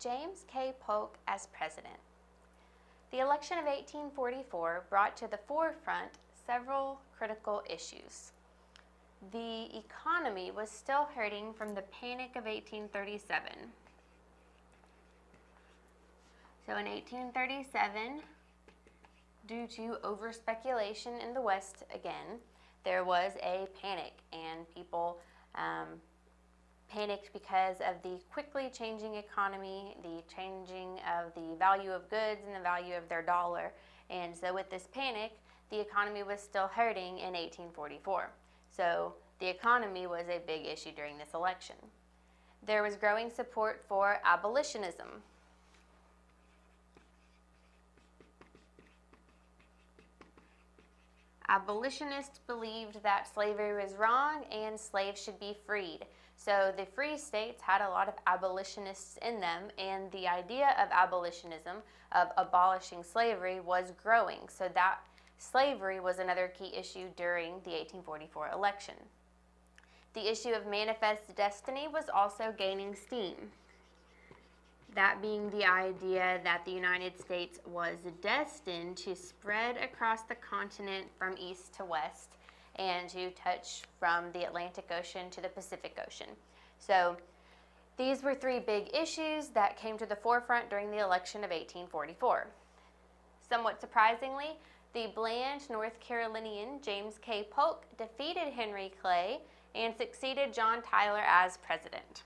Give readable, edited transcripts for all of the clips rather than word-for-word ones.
James K. Polk as president. The election of 1844 brought to the forefront several critical issues. The economy was still hurting from the Panic of 1837. So in 1837, due to over-speculation in the West again, there was a panic, and people panicked because of the quickly changing economy, the changing of the value of goods and the value of their dollar. And so with this panic, the economy was still hurting in 1844. So the economy was a big issue during this election. There was growing support for abolitionism. Abolitionists believed that slavery was wrong and slaves should be freed. So the free states had a lot of abolitionists in them, and the idea of abolitionism, of abolishing slavery, was growing. So that slavery was another key issue during the 1844 election. The issue of manifest destiny was also gaining steam. That being the idea that the United States was destined to spread across the continent from east to west and to touch from the Atlantic Ocean to the Pacific Ocean. So these were three big issues that came to the forefront during the election of 1844. Somewhat surprisingly, the bland North Carolinian James K. Polk defeated Henry Clay and succeeded John Tyler as president.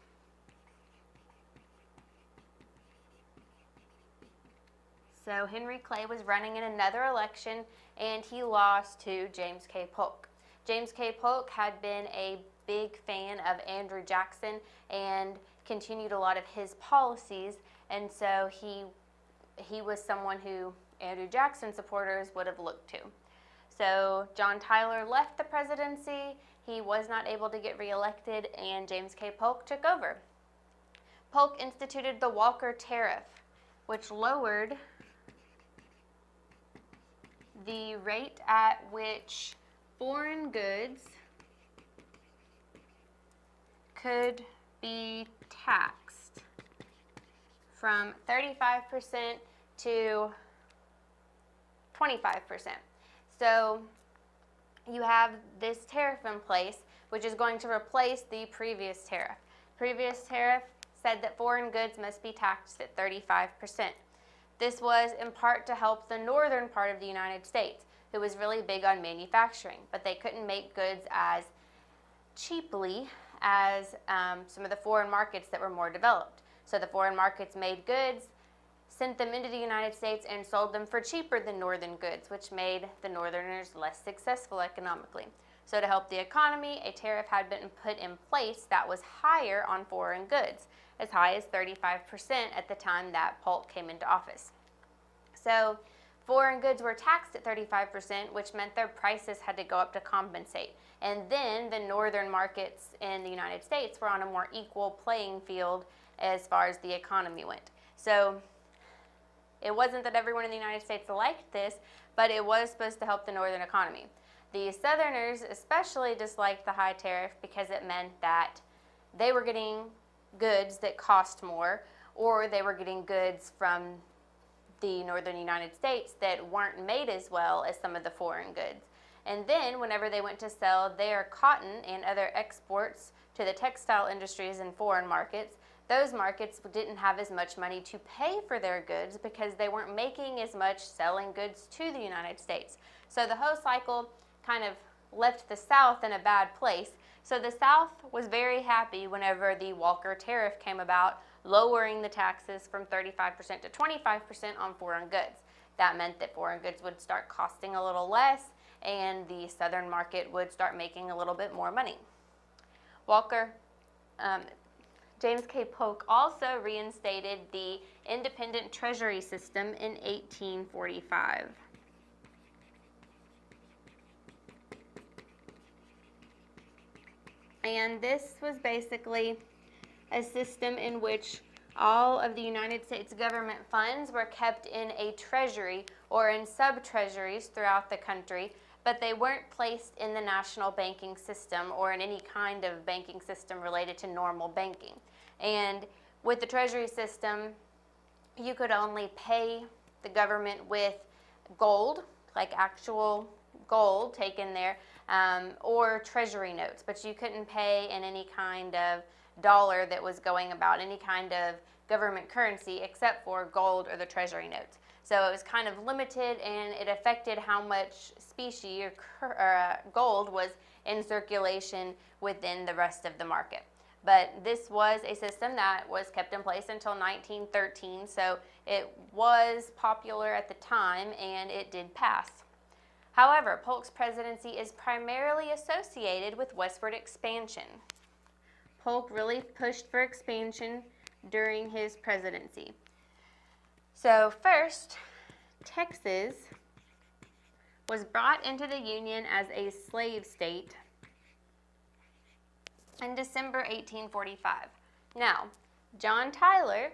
So Henry Clay was running in another election, and he lost to James K. Polk. James K. Polk had been a big fan of Andrew Jackson and continued a lot of his policies, and so he was someone who Andrew Jackson supporters would have looked to. So John Tyler left the presidency, he was not able to get reelected, and James K. Polk took over. Polk instituted the Walker Tariff, which lowered the rate at which foreign goods could be taxed from 35% to 25%. So you have this tariff in place, which is going to replace the previous tariff. Previous tariff said that foreign goods must be taxed at 35%. This was in part to help the northern part of the United States, who was really big on manufacturing, but they couldn't make goods as cheaply as some of the foreign markets that were more developed. So the foreign markets made goods, sent them into the United States, and sold them for cheaper than northern goods, which made the northerners less successful economically. So to help the economy, a tariff had been put in place that was higher on foreign goods, as high as 35% at the time that Polk came into office. So foreign goods were taxed at 35%, which meant their prices had to go up to compensate. And then the northern markets in the United States were on a more equal playing field as far as the economy went. So it wasn't that everyone in the United States liked this, but it was supposed to help the northern economy. The Southerners especially disliked the high tariff because it meant that they were getting goods that cost more, or they were getting goods from the northern United States that weren't made as well as some of the foreign goods. And then whenever they went to sell their cotton and other exports to the textile industries in foreign markets, those markets didn't have as much money to pay for their goods because they weren't making as much selling goods to the United States. So the whole cycle kind of left the South in a bad place. So the South was very happy whenever the Walker Tariff came about, lowering the taxes from 35% to 25% on foreign goods. That meant that foreign goods would start costing a little less, and the Southern market would start making a little bit more money. James K. Polk also reinstated the independent treasury system in 1845. And this was basically a system in which all of the United States government funds were kept in a treasury or in sub-treasuries throughout the country, but they weren't placed in the national banking system or in any kind of banking system related to normal banking. And with the treasury system, you could only pay the government with gold, like actual gold taken there, or treasury notes, but you couldn't pay in any kind of dollar that was going about, any kind of government currency except for gold or the treasury notes. So it was kind of limited, and it affected how much specie or gold was in circulation within the rest of the market. But this was a system that was kept in place until 1913, so it was popular at the time, and it did pass. However, Polk's presidency is primarily associated with westward expansion. Polk really pushed for expansion during his presidency. So first, Texas was brought into the Union as a slave state in December 1845. Now, John Tyler,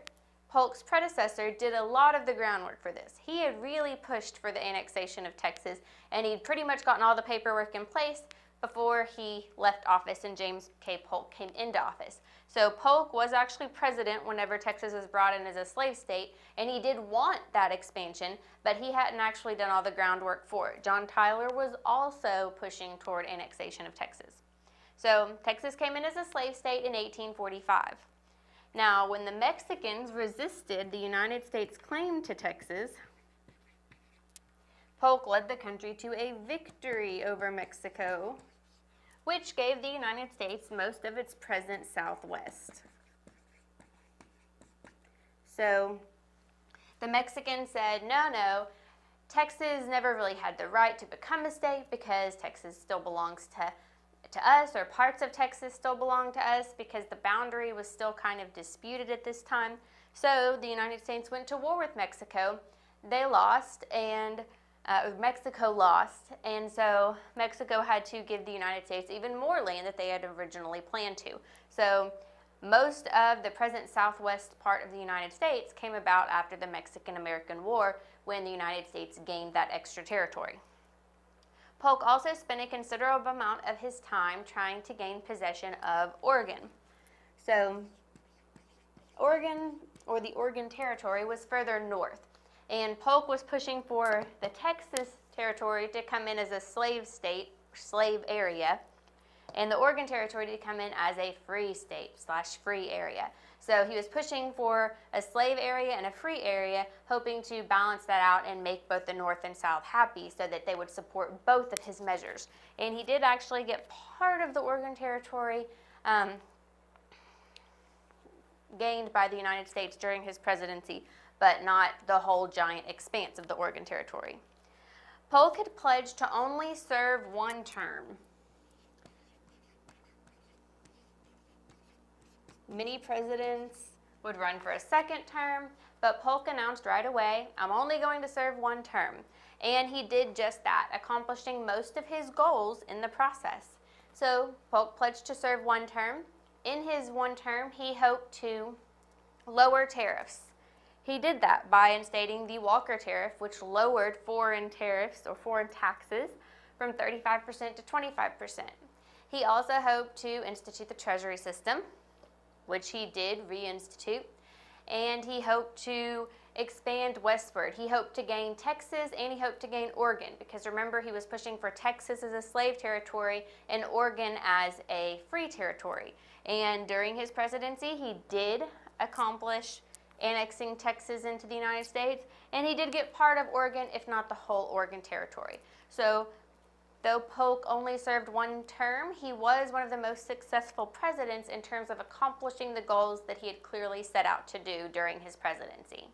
Polk's predecessor, did a lot of the groundwork for this. He had really pushed for the annexation of Texas, and he'd pretty much gotten all the paperwork in place before he left office and James K. Polk came into office. So Polk was actually president whenever Texas was brought in as a slave state, and he did want that expansion, but he hadn't actually done all the groundwork for it. John Tyler was also pushing toward annexation of Texas. So Texas came in as a slave state in 1845. Now, when the Mexicans resisted the United States' claim to Texas, Polk led the country to a victory over Mexico, which gave the United States most of its present Southwest. So the Mexicans said, no, Texas never really had the right to become a state because Texas still belongs to us, or parts of Texas still belong to us, because the boundary was still kind of disputed at this time. So the United States went to war with Mexico. They lost, and Mexico lost, and so Mexico had to give the United States even more land that they had originally planned to. So most of the present southwest part of the United States came about after the Mexican-American War, when the United States gained that extra territory. Polk also spent a considerable amount of his time trying to gain possession of Oregon. So Oregon, or the Oregon Territory, was further north, and Polk was pushing for the Texas Territory to come in as a slave state, slave area, and the Oregon Territory to come in as a free state / free area. So he was pushing for a slave area and a free area, hoping to balance that out and make both the North and South happy so that they would support both of his measures. And he did actually get part of the Oregon Territory gained by the United States during his presidency, but not the whole giant expanse of the Oregon Territory. Polk had pledged to only serve one term. Many presidents would run for a second term, but Polk announced right away, I'm only going to serve one term. And he did just that, accomplishing most of his goals in the process. So Polk pledged to serve one term. In his one term, he hoped to lower tariffs. He did that by instating the Walker Tariff, which lowered foreign tariffs or foreign taxes from 35% to 25%. He also hoped to institute the Treasury system, which he did reinstitute, and he hoped to expand westward. He hoped to gain Texas, and he hoped to gain Oregon, because remember, he was pushing for Texas as a slave territory and Oregon as a free territory. And during his presidency, he did accomplish annexing Texas into the United States, and he did get part of Oregon, if not the whole Oregon Territory. So though Polk only served one term, he was one of the most successful presidents in terms of accomplishing the goals that he had clearly set out to do during his presidency.